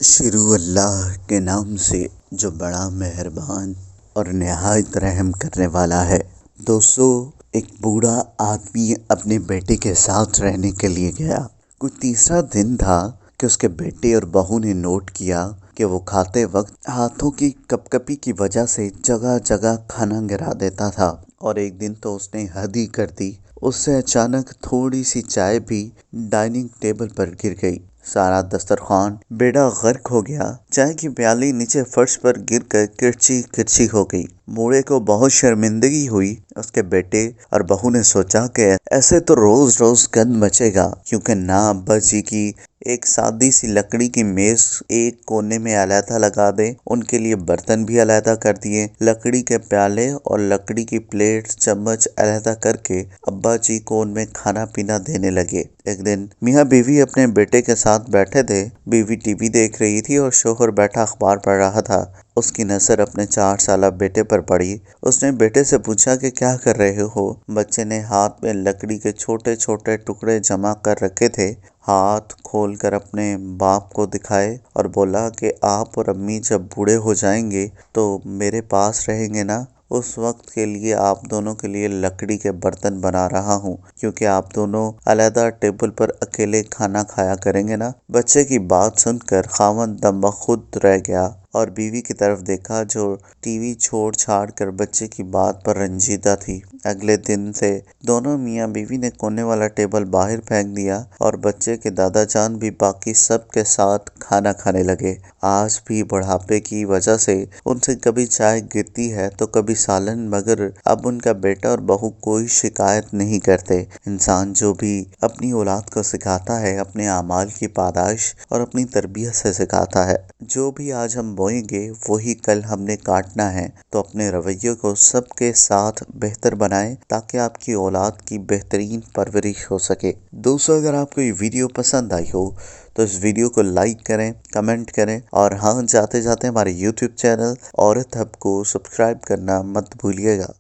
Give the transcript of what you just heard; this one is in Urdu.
شروع اللہ کے نام سے جو بڑا مہربان اور نہایت رحم کرنے والا ہے۔ دوستو، ایک بوڑھا آدمی اپنے بیٹے کے ساتھ رہنے کے لیے گیا۔ کوئی تیسرا دن تھا کہ اس کے بیٹے اور بہو نے نوٹ کیا کہ وہ کھاتے وقت ہاتھوں کی کپ کپی کی وجہ سے جگہ جگہ کھانا گرا دیتا تھا، اور ایک دن تو اس نے حد ہی کر دی۔ اس سے اچانک تھوڑی سی چائے بھی ڈائننگ ٹیبل پر گر گئی۔ سارا دسترخوان بیڑا غرق ہو گیا۔ چائے کی پیالی نیچے فرش پر گر کر کرچی کرچی ہو گئی۔ بوڑھے کو بہت شرمندگی ہوئی۔ اس کے بیٹے اور بہو نے سوچا کہ ایسے تو روز روز گند مچے گا، کیونکہ نہ ابا جی کی ایک سادی سی لکڑی کی میز ایک کونے میں علیحدہ لگا دے، ان کے لیے برتن بھی علیحدہ کر دیے، لکڑی کے پیالے اور لکڑی کی پلیٹ چمچ علیحدہ کر کے ابا جی کو ان میں کھانا پینا دینے لگے۔ ایک دن میاں بیوی اپنے بیٹے کے ساتھ بیٹھے تھے۔ بیوی ٹی وی دیکھ رہی تھی اور شوہر بیٹھا اخبار پڑھ رہا تھا۔ اس کی نظر اپنے 4 سالہ بیٹے پر پڑی۔ اس نے بیٹے سے پوچھا کہ کیا کر رہے ہو؟ بچے نے ہاتھ میں لکڑی کے چھوٹے چھوٹے ٹکڑے جمع کر رکھے تھے، ہاتھ کھول کر اپنے باپ کو دکھائے اور بولا کہ آپ اور امی جب بوڑھے ہو جائیں گے تو میرے پاس رہیں گے نا؟ اس وقت کے لیے آپ دونوں کے لیے لکڑی کے برتن بنا رہا ہوں، کیونکہ آپ دونوں علیحدہ ٹیبل پر اکیلے کھانا کھایا کریں گے نا۔ بچے کی بات سن کر خاوند دم بخود رہ گیا اور بیوی کی طرف دیکھا، جو ٹی وی چھوڑ چھاڑ کر بچے کی بات پر رنجیدہ تھی۔ اگلے دن سے دونوں میاں بیوی نے کونے والا ٹیبل باہر پھینک دیا اور بچے کے دادا جان بھی باقی سب کے ساتھ کھانا کھانے لگے۔ آج بھی بڑھاپے کی وجہ سے ان سے کبھی چائے گرتی ہے تو کبھی سالن، مگر اب ان کا بیٹا اور بہو کوئی شکایت نہیں کرتے۔ انسان جو بھی اپنی اولاد کو سکھاتا ہے، اپنے اعمال کی پاداش اور اپنی تربیت سے سکھاتا ہے۔ جو بھی آج ہم بوئیں گے وہی کل ہم نے کاٹنا ہے، تو اپنے رویے کو سب کے ساتھ بہتر بنائیں تاکہ آپ کی اولاد کی بہترین پرورش ہو سکے۔ دوستو، اگر آپ کو یہ ویڈیو پسند آئی ہو تو اس ویڈیو کو لائک کریں، کمنٹ کریں، اور ہاں، جاتے جاتے ہمارے یوٹیوب چینل عورت ہب کو سبسکرائب کرنا مت بھولیے گا۔